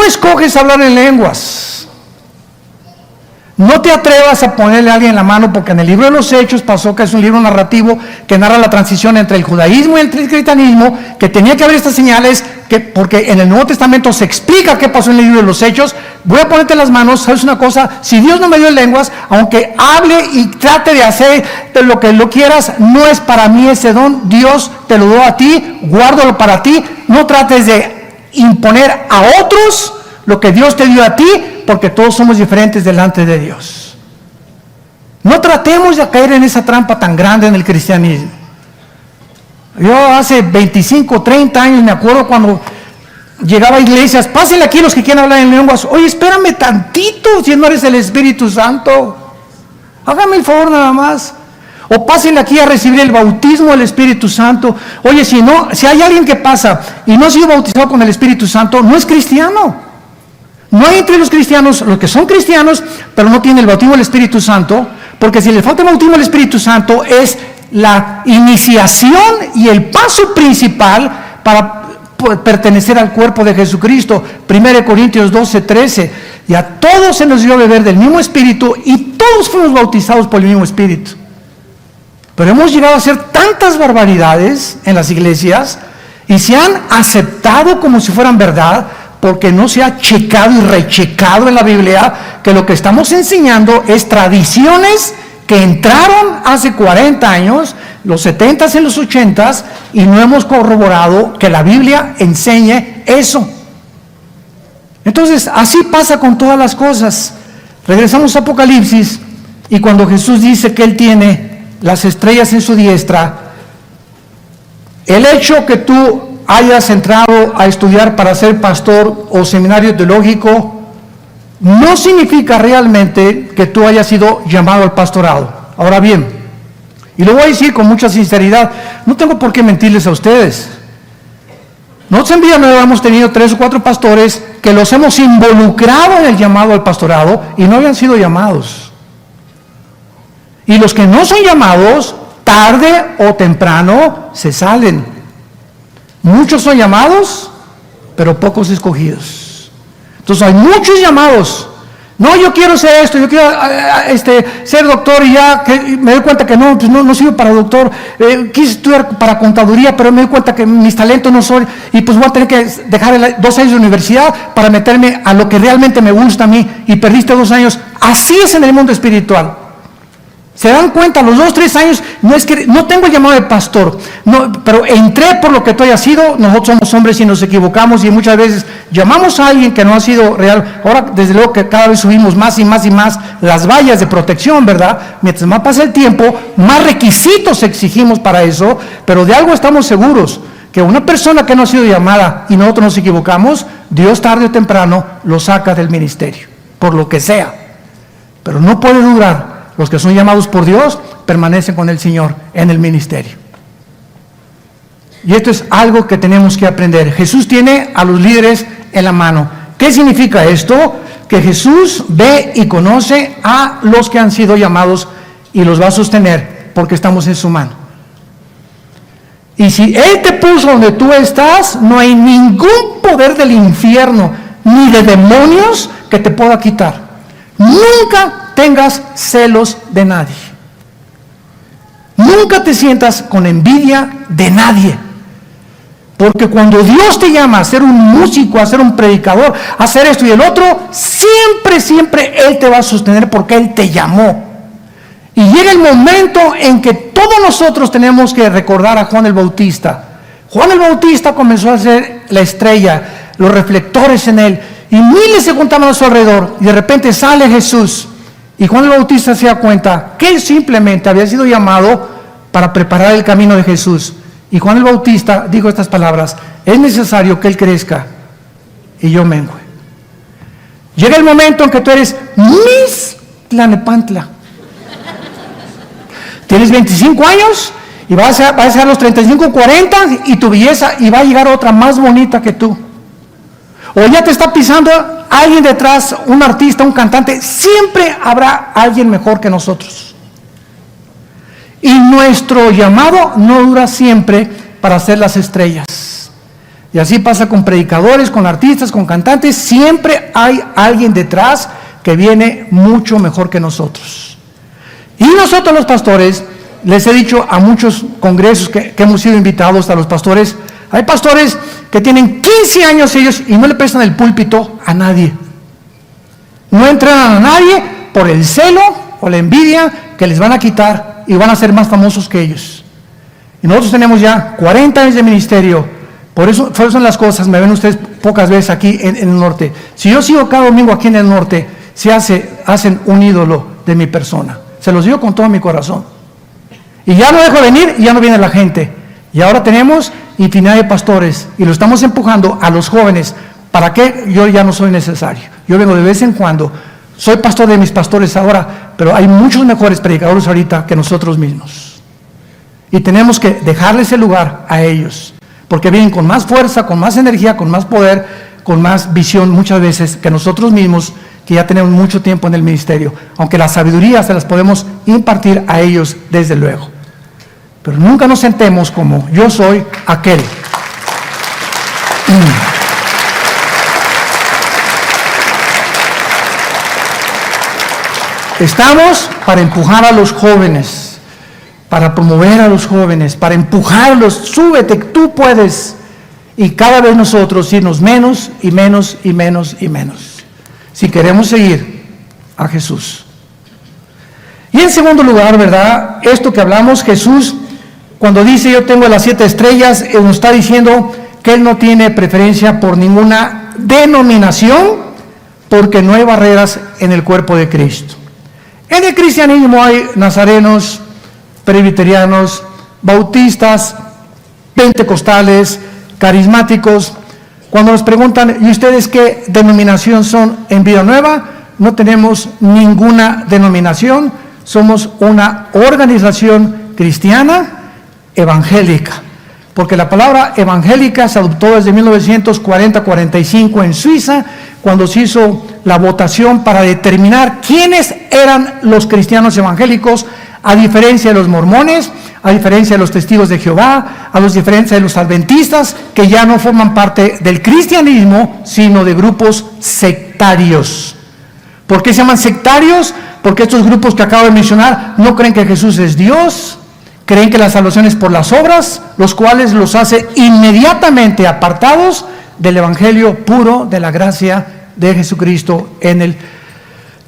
Escoges hablar en lenguas. No te atrevas a ponerle a alguien la mano, porque en el libro de los Hechos pasó que es un libro narrativo que narra la transición entre el judaísmo y el cristianismo, que tenía que haber estas señales, porque en el Nuevo Testamento se explica qué pasó en el libro de los Hechos. Voy a ponerte las manos. ¿Sabes una cosa? Si Dios no me dio lenguas, aunque hable y trate de hacer lo que lo quieras, no es para mí ese don. Dios te lo dio a ti, guárdalo para ti. No trates de imponer a otros lo que Dios te dio a ti, porque todos somos diferentes delante de Dios. No tratemos de caer en esa trampa tan grande en el cristianismo. Yo hace 25, 30 años me acuerdo cuando llegaba a iglesias, pásenle aquí los que quieren hablar en lenguas. Oye, espérame tantito, si no eres el Espíritu Santo. Hágame el favor nada más. O pásenle aquí a recibir el bautismo del Espíritu Santo. Oye, si hay alguien que pasa y no ha sido bautizado con el Espíritu Santo, no es cristiano. No hay entre los cristianos, los que son cristianos, pero no tienen el bautismo del Espíritu Santo, porque si le falta el bautismo del Espíritu Santo es la iniciación y el paso principal para pertenecer al cuerpo de Jesucristo. 1 Corintios 12, 13. Y a todos se nos dio a beber del mismo Espíritu y todos fuimos bautizados por el mismo Espíritu. Pero hemos llegado a hacer tantas barbaridades en las iglesias y se han aceptado como si fueran verdad, porque no se ha checado y rechecado en la Biblia que lo que estamos enseñando es tradiciones que entraron hace 40 años, los 70s y los 80s, y no hemos corroborado que la Biblia enseñe eso. Entonces, así pasa con todas las cosas. Regresamos a Apocalipsis, y cuando Jesús dice que Él tiene las estrellas en su diestra, el hecho que tú hayas entrado a estudiar para ser pastor o seminario teológico no significa realmente que tú hayas sido llamado al pastorado. Ahora bien, y lo voy a decir con mucha sinceridad, no tengo por qué mentirles a ustedes. Nosotros en Villanueva hemos tenido 3 o 4 pastores que los hemos involucrado en el llamado al pastorado y no habían sido llamados. Y los que no son llamados, tarde o temprano se salen. Muchos son llamados, pero pocos escogidos. Entonces hay muchos llamados. No, yo quiero ser esto, yo quiero ser doctor y ya que me doy cuenta que no, pues no sirvo para doctor. Quise estudiar para contaduría, pero me doy cuenta que mis talentos no son, y pues voy a tener que dejar 2 años de universidad para meterme a lo que realmente me gusta a mí, y perdiste 2 años. Así es en el mundo espiritual. Se dan cuenta, los 2, 3 años, no es que no tengo llamado de pastor, no, pero entré por lo que tú hayas sido. Nosotros somos hombres y nos equivocamos y muchas veces llamamos a alguien que no ha sido real. Ahora, desde luego que cada vez subimos más y más y más las vallas de protección, ¿verdad? Mientras más pasa el tiempo, más requisitos exigimos para eso, pero de algo estamos seguros, que una persona que no ha sido llamada y nosotros nos equivocamos, Dios tarde o temprano lo saca del ministerio, por lo que sea. Pero no puede durar. Los que son llamados por Dios permanecen con el Señor en el ministerio. Y esto es algo que tenemos que aprender. Jesús tiene a los líderes en la mano. ¿Qué significa esto? Que Jesús ve y conoce a los que han sido llamados y los va a sostener porque estamos en su mano. Y si Él te puso donde tú estás, no hay ningún poder del infierno ni de demonios que te pueda quitar. Nunca tengas celos de nadie. Nunca te sientas con envidia de nadie. Porque cuando Dios te llama a ser un músico, a ser un predicador, a hacer esto y el otro, siempre Él te va a sostener porque Él te llamó. Y llega el momento en que todos nosotros tenemos que recordar a Juan el Bautista. Juan el Bautista comenzó a ser la estrella, los reflectores en él, y miles se juntaban a su alrededor, y de repente sale Jesús. Y Juan el Bautista se da cuenta que él simplemente había sido llamado para preparar el camino de Jesús. Y Juan el Bautista dijo estas palabras: es necesario que Él crezca y yo mengue. Llega el momento en que tú eres Miss Tlalnepantla. Tienes 25 años y vas a ser los 35, 40 y tu belleza, y va a llegar otra más bonita que tú. O ya te está pisando alguien detrás, un artista, un cantante. Siempre habrá alguien mejor que nosotros. Y nuestro llamado no dura siempre para ser las estrellas. Y así pasa con predicadores, con artistas, con cantantes. Siempre hay alguien detrás que viene mucho mejor que nosotros. Y nosotros los pastores, les he dicho a muchos congresos que hemos sido invitados a los pastores, hay pastores que tienen 15 años ellos y no le prestan el púlpito a nadie. No entrenan a nadie por el celo o la envidia que les van a quitar y van a ser más famosos que ellos. Y nosotros tenemos ya 40 años de ministerio. Por eso son las cosas, me ven ustedes pocas veces aquí en el norte. Si yo sigo cada domingo aquí en el norte, hacen un ídolo de mi persona. Se los digo con todo mi corazón. Y ya no dejo venir y ya no viene la gente. Y ahora tenemos infinidad de pastores y lo estamos empujando a los jóvenes. ¿Para qué? Yo ya no soy necesario. Yo vengo de vez en cuando. Soy pastor de mis pastores ahora, pero hay muchos mejores predicadores ahorita que nosotros mismos. Y tenemos que dejarles el lugar a ellos, porque vienen con más fuerza, con más energía, con más poder, con más visión muchas veces que nosotros mismos, que ya tenemos mucho tiempo en el ministerio. Aunque la sabiduría se las podemos impartir a ellos desde luego. Pero nunca nos sentemos como yo soy aquel. Estamos para empujar a los jóvenes, para promover a los jóvenes, para empujarlos. Súbete, tú puedes. Y cada vez nosotros irnos menos y menos y menos y menos, si queremos seguir a Jesús. Y en segundo lugar, ¿verdad? Esto que hablamos, Jesús, cuando dice yo tengo las 7 estrellas, Él nos está diciendo que Él no tiene preferencia por ninguna denominación, porque no hay barreras en el cuerpo de Cristo. En el cristianismo hay nazarenos, presbiterianos, bautistas, pentecostales, carismáticos. Cuando nos preguntan, ¿y ustedes qué denominación son en Vida Nueva? No tenemos ninguna denominación, somos una organización cristiana evangélica, porque la palabra evangélica se adoptó desde 1940-45 en Suiza, cuando se hizo la votación para determinar quiénes eran los cristianos evangélicos, a diferencia de los mormones, a diferencia de los testigos de Jehová, a diferencia de los adventistas, que ya no forman parte del cristianismo, sino de grupos sectarios. ¿Por qué se llaman sectarios? Porque estos grupos que acabo de mencionar no creen que Jesús es Dios, creen que la salvación es por las obras, los cuales los hace inmediatamente apartados del evangelio puro de la gracia de Jesucristo. En el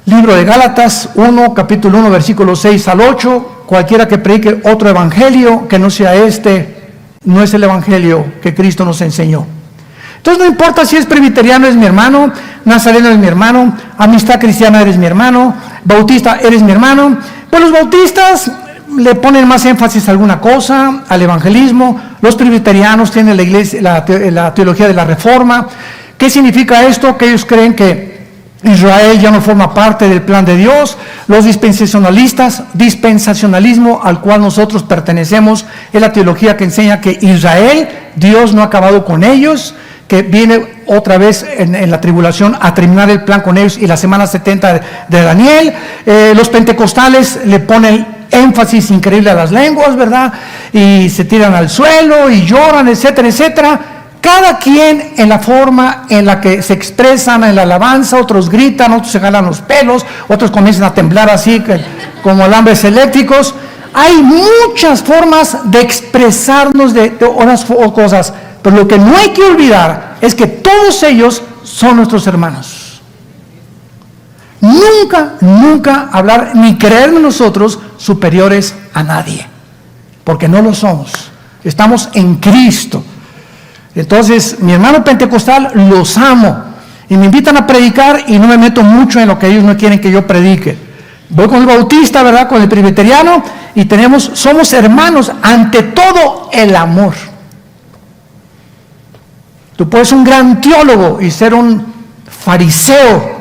libro de Gálatas 1, capítulo 1, versículos 6 al 8, cualquiera que predique otro evangelio que no sea este, no es el evangelio que Cristo nos enseñó. Entonces no importa si es presbiteriano, es mi hermano, nazareno es mi hermano, amistad cristiana eres mi hermano, bautista eres mi hermano. Pues los bautistas le ponen más énfasis a alguna cosa, al evangelismo. Los presbiterianos tienen la iglesia, la teología de la reforma. ¿Qué significa esto? Que ellos creen que Israel ya no forma parte del plan de Dios. Los dispensacionalistas, dispensacionalismo al cual nosotros pertenecemos, es la teología que enseña que Israel, Dios no ha acabado con ellos, que viene otra vez en la tribulación a terminar el plan con ellos, y la semana 70 de Daniel. Los pentecostales le ponen énfasis increíble a las lenguas, ¿verdad? Y se tiran al suelo y lloran, etcétera, etcétera. Cada quien en la forma en la que se expresan en la alabanza, otros gritan, otros se jalan los pelos, otros comienzan a temblar así como alambres eléctricos. Hay muchas formas de expresarnos de unas cosas, pero lo que no hay que olvidar es que todos ellos son nuestros hermanos. Nunca hablar ni creernos nosotros superiores a nadie, porque no lo somos. Estamos en Cristo. Entonces, mi hermano pentecostal los amo y me invitan a predicar y no me meto mucho en lo que ellos no quieren que yo predique. Voy con el bautista, ¿verdad? Con el presbiteriano, y somos hermanos, ante todo el amor. Tú puedes ser un gran teólogo y ser un fariseo,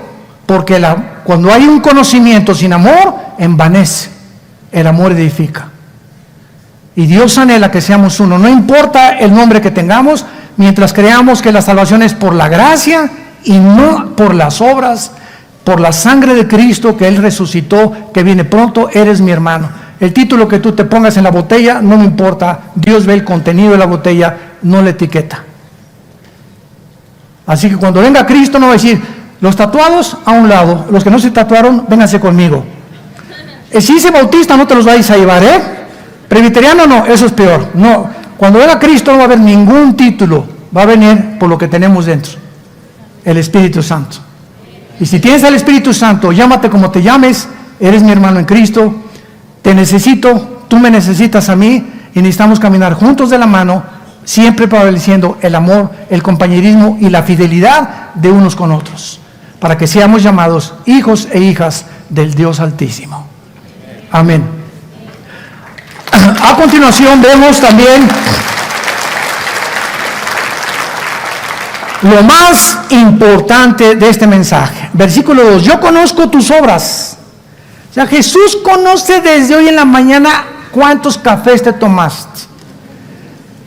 porque cuando hay un conocimiento sin amor, envanece. El amor edifica. Y Dios anhela que seamos uno. No importa el nombre que tengamos, mientras creamos que la salvación es por la gracia y no por las obras, por la sangre de Cristo que Él resucitó, que viene pronto, eres mi hermano. El título que tú te pongas en la botella no me importa. Dios ve el contenido de la botella, no la etiqueta. Así que cuando venga Cristo no va a decir, los tatuados a un lado, los que no se tatuaron, vénganse conmigo. Si dice bautista, no te los vais a llevar, ¿eh? Presbiteriano no, eso es peor. No, cuando venga Cristo no va a haber ningún título, va a venir por lo que tenemos dentro, el Espíritu Santo. Y si tienes al Espíritu Santo, llámate como te llames, eres mi hermano en Cristo, te necesito, tú me necesitas a mí, y necesitamos caminar juntos de la mano, siempre prevaleciendo el amor, el compañerismo y la fidelidad de unos con otros, para que seamos llamados hijos e hijas del Dios Altísimo. Amén. A continuación vemos también lo más importante de este mensaje. Versículo 2. Yo conozco tus obras. O sea, Jesús conoce desde hoy en la mañana cuántos cafés te tomaste,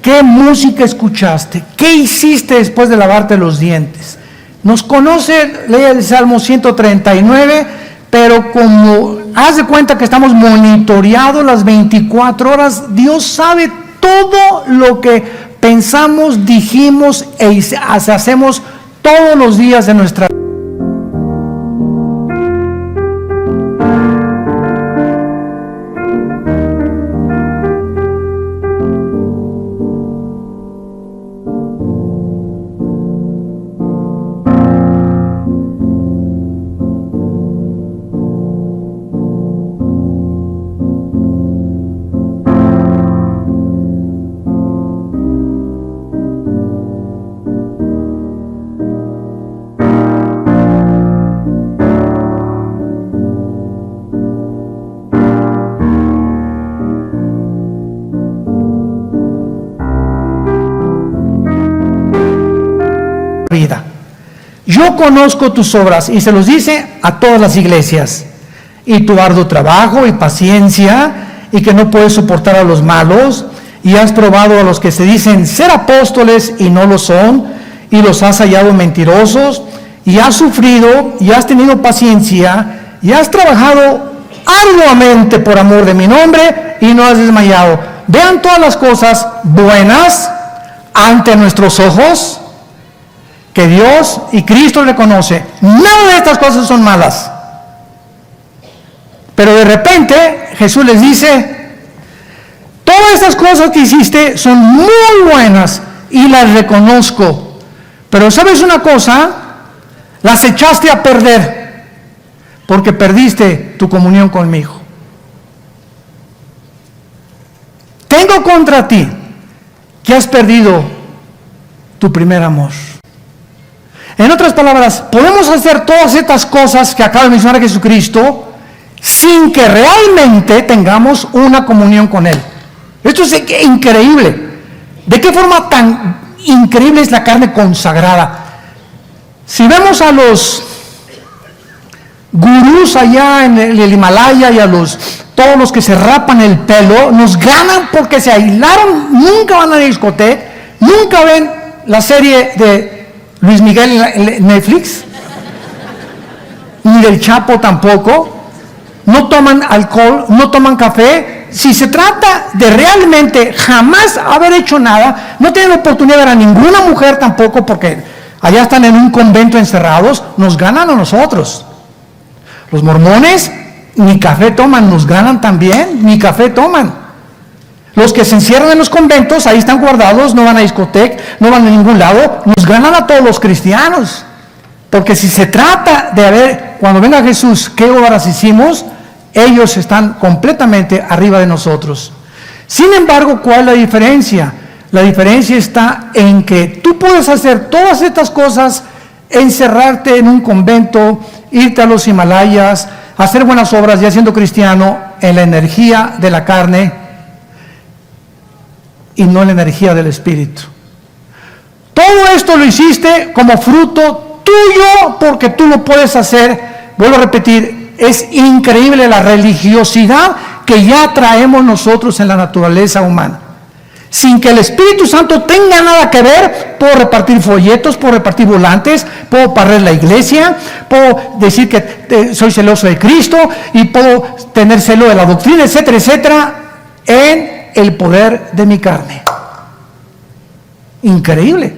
qué música escuchaste, qué hiciste después de lavarte los dientes. Nos conoce, lee el Salmo 139, pero como haz de cuenta que estamos monitoreados las 24 horas, Dios sabe todo lo que pensamos, dijimos e hacemos todos los días de nuestra vida. Yo conozco tus obras, y se los dice a todas las iglesias, y tu arduo trabajo y paciencia, y que no puedes soportar a los malos, y has probado a los que se dicen ser apóstoles y no lo son, y los has hallado mentirosos, y has sufrido, y has tenido paciencia, y has trabajado arduamente por amor de mi nombre, y no has desmayado. Vean todas las cosas buenas ante nuestros ojos que Dios y Cristo reconoce. Nada de estas cosas son malas. Pero de repente Jesús les dice, todas estas cosas que hiciste son muy buenas y las reconozco. Pero ¿sabes una cosa? Las echaste a perder porque perdiste tu comunión conmigo. Tengo contra ti que has perdido tu primer amor. En otras palabras, podemos hacer todas estas cosas que acaba de mencionar Jesucristo sin que realmente tengamos una comunión con Él. Esto es increíble. ¿De qué forma tan increíble es la carne consagrada? Si vemos a los gurús allá en el Himalaya y a todos los que se rapan el pelo, nos ganan porque se aislaron, nunca van a la discoteca, nunca ven la serie de Luis Miguel en Netflix, ni del Chapo tampoco, no toman alcohol, no toman café. Si se trata de realmente jamás haber hecho nada, no tienen oportunidad de ver a ninguna mujer tampoco, porque allá están en un convento encerrados, nos ganan a nosotros. Los mormones ni café toman, nos ganan también, ni café toman. Los que se encierran en los conventos, ahí están guardados, no van a discoteca, no van a ningún lado, nos ganan a todos los cristianos. Porque si se trata de ver, cuando venga Jesús, qué obras hicimos, ellos están completamente arriba de nosotros. Sin embargo, ¿cuál es la diferencia? La diferencia está en que tú puedes hacer todas estas cosas, encerrarte en un convento, irte a los Himalayas, hacer buenas obras ya siendo cristiano, en la energía de la carne y no en la energía del Espíritu. Todo esto lo hiciste como fruto tuyo, porque tú lo puedes hacer. Vuelvo a repetir, es increíble la religiosidad que ya traemos nosotros en la naturaleza humana. Sin que el Espíritu Santo tenga nada que ver, puedo repartir folletos, puedo repartir volantes, puedo barrer la iglesia, puedo decir que soy celoso de Cristo y puedo tener celo de la doctrina, etcétera, etcétera, en el poder de mi carne. Increíble.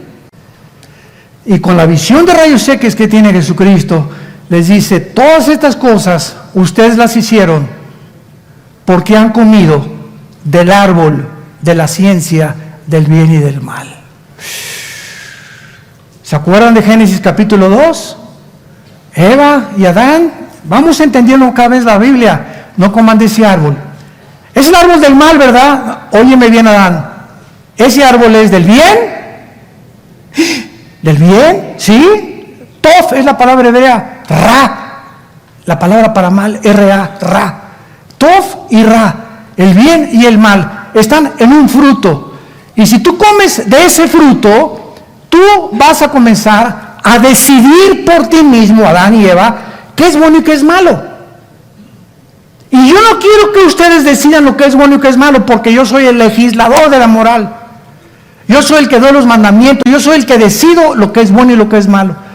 Y con la visión de rayos X que tiene Jesucristo, les dice, todas estas cosas ustedes las hicieron porque han comido del árbol de la ciencia del bien y del mal. ¿Se acuerdan de Génesis capítulo 2? Eva y Adán, vamos entendiendo cada vez la Biblia, no coman de ese árbol. Es el árbol del mal, ¿verdad? Óyeme bien, Adán. ¿Ese árbol es del bien? ¿Del bien? ¿Sí? Tof es la palabra hebrea. Ra. La palabra para mal, R-A, ra. Tov y Ra, el bien y el mal, están en un fruto. Y si tú comes de ese fruto, tú vas a comenzar a decidir por ti mismo, Adán y Eva, qué es bueno y qué es malo. Y yo no quiero que ustedes decidan lo que es bueno y qué es malo, porque yo soy el legislador de la moral. Yo soy el que doy los mandamientos, yo soy el que decido lo que es bueno y lo que es malo.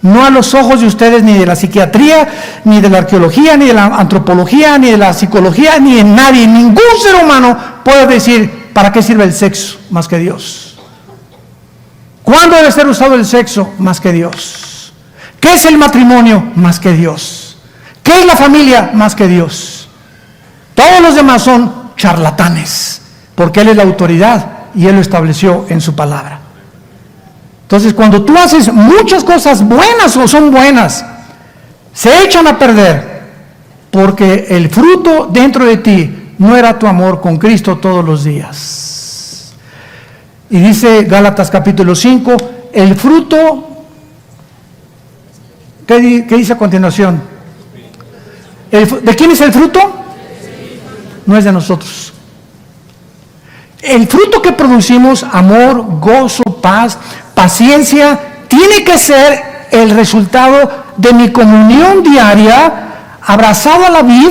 No a los ojos de ustedes, ni de la psiquiatría, ni de la arqueología, ni de la antropología, ni de la psicología, ni de nadie. Ningún ser humano puede decir para qué sirve el sexo más que Dios. ¿Cuándo debe ser usado el sexo más que Dios? ¿Qué es el matrimonio más que Dios? ¿Qué es la familia más que Dios? Todos los demás son charlatanes, porque Él es la autoridad y Él lo estableció en su palabra. Entonces, cuando tú haces muchas cosas buenas o son buenas, se echan a perder, porque el fruto dentro de ti no era tu amor con Cristo todos los días. Y dice Gálatas capítulo 5, el fruto, ¿qué dice a continuación? ¿De quién es el fruto? No es de nosotros. El fruto que producimos, amor, gozo, paz, paciencia, tiene que ser el resultado de mi comunión diaria, abrazado a la vid,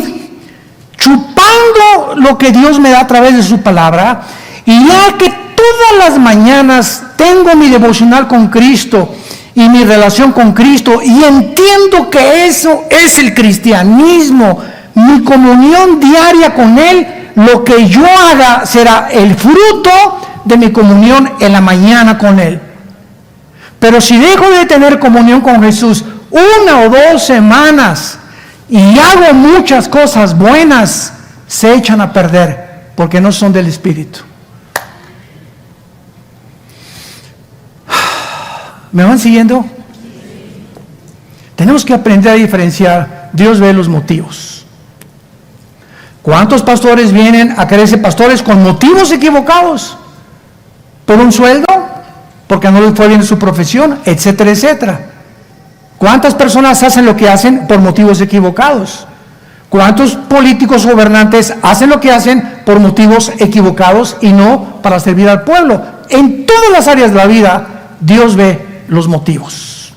chupando lo que Dios me da a través de su palabra, y ya que todas las mañanas tengo mi devocional con Cristo y mi relación con Cristo, y entiendo que eso es el cristianismo, mi comunión diaria con Él, lo que yo haga será el fruto de mi comunión en la mañana con Él. Pero si dejo de tener comunión con Jesús 1 o 2 semanas y hago muchas cosas buenas, se echan a perder porque no son del Espíritu. ¿Me van siguiendo? Tenemos que aprender a diferenciar. Dios ve los motivos. ¿Cuántos pastores vienen a creerse pastores con motivos equivocados? ¿Por un sueldo? Porque no les fue bien su profesión, etcétera, etcétera. ¿Cuántas personas hacen lo que hacen por motivos equivocados? ¿Cuántos políticos gobernantes hacen lo que hacen por motivos equivocados y no para servir al pueblo? En todas las áreas de la vida, Dios ve los motivos.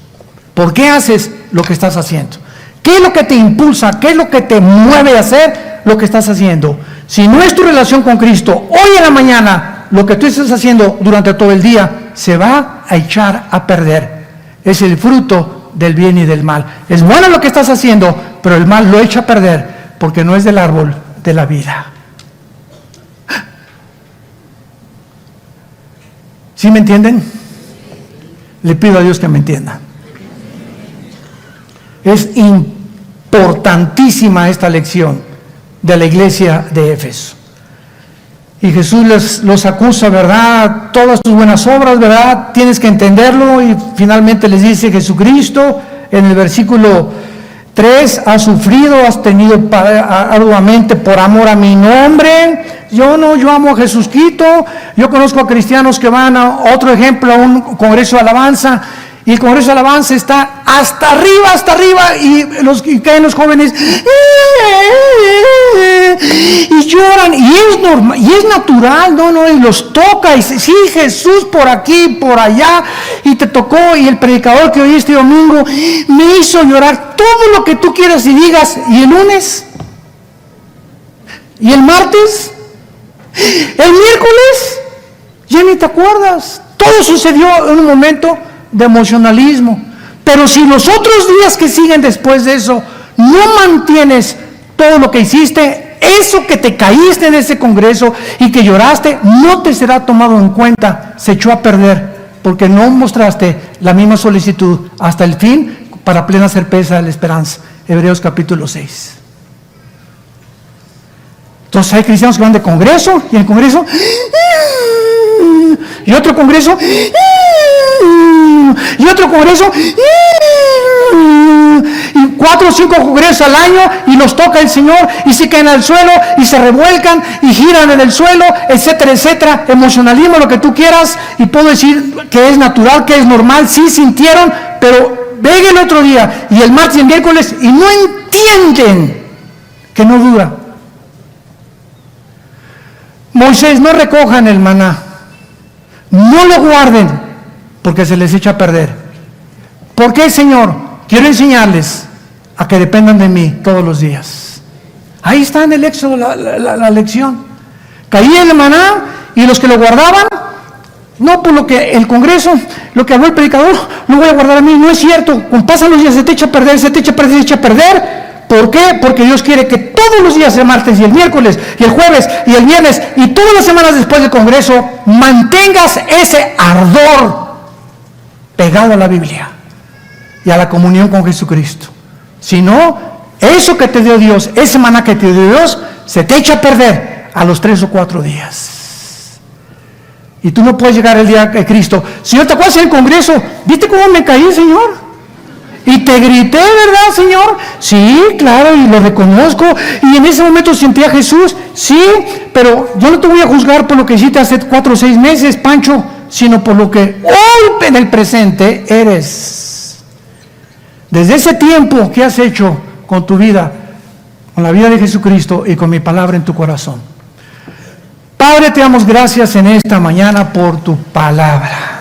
¿Por qué haces lo que estás haciendo? ¿Qué es lo que te impulsa? ¿Qué es lo que te mueve a hacer lo que estás haciendo? Si no es tu relación con Cristo, hoy en la mañana, lo que tú estás haciendo durante todo el día se va a echar a perder. Es el fruto del bien y del mal. Es bueno lo que estás haciendo, pero el mal lo echa a perder porque no es del árbol de la vida. ¿Sí me entienden? Le pido a Dios que me entienda. Es importantísima esta lección de la iglesia de Éfeso. Y Jesús los acusa, ¿verdad? Todas tus buenas obras, ¿verdad? Tienes que entenderlo. Y finalmente les dice Jesucristo en el versículo 3, has sufrido, has tenido arduamente por amor a mi nombre. Yo amo a Jesucristo. Yo conozco a cristianos que van a otro ejemplo, a un congreso de alabanza, y el congreso de alabanza está hasta arriba, y caen los jóvenes y lloran, y es normal, y es natural, y los toca, y sí, Jesús por aquí, por allá, y te tocó, y el predicador que oí este domingo me hizo llorar. Todo lo que tú quieras y digas, y el lunes, y el martes, el miércoles, ya ni te acuerdas. Todo sucedió en un momento de emocionalismo. Pero si los otros días que siguen después de eso no mantienes todo lo que hiciste, eso que te caíste en ese congreso y que lloraste, no te será tomado en cuenta, se echó a perder, porque no mostraste la misma solicitud hasta el fin para plena certeza de la esperanza. Hebreos capítulo 6. Entonces hay cristianos que van de congreso, y en el congreso, y otro congreso, y otro congreso, y 4 o 5 congresos al año, y los toca el Señor, y se caen al suelo, y se revuelcan, y giran en el suelo, etcétera, etcétera. Emocionalismo, lo que tú quieras, y puedo decir que es natural, que es normal, sí sintieron, pero venga el otro día, y el martes y el miércoles, y no entienden que no dura. Moisés, no recojan el maná, no lo guarden, porque se les echa a perder. ¿Por qué, Señor? Quiero enseñarles a que dependan de mí todos los días. Ahí está en el Éxodo la lección. Caía el maná y los que lo guardaban, no por lo que el Congreso, lo que habló el predicador, lo voy a guardar a mí. No es cierto. Con pasan los días se te echa a perder, se te echa a perder, se echa a perder. ¿Por qué? Porque Dios quiere que todos los días, el martes y el miércoles y el jueves y el viernes y todas las semanas después del Congreso, mantengas ese ardor pegado a la Biblia y a la comunión con Jesucristo. Si no, eso que te dio Dios, ese maná que te dio Dios, se te echa a perder a los 3 o 4 días. Y tú no puedes llegar el día de Cristo. Señor, ¿te acuerdas en el Congreso? ¿Viste cómo me caí, Señor? Y te grité, ¿verdad, Señor? Sí, claro, y lo reconozco. Y en ese momento sentí a Jesús. Sí, pero yo no te voy a juzgar por lo que hiciste hace 4 o 6 meses, Pancho, sino por lo que hoy en el presente eres. Desde ese tiempo, ¿qué has hecho con tu vida? Con la vida de Jesucristo y con mi palabra en tu corazón. Padre, te damos gracias en esta mañana por tu palabra.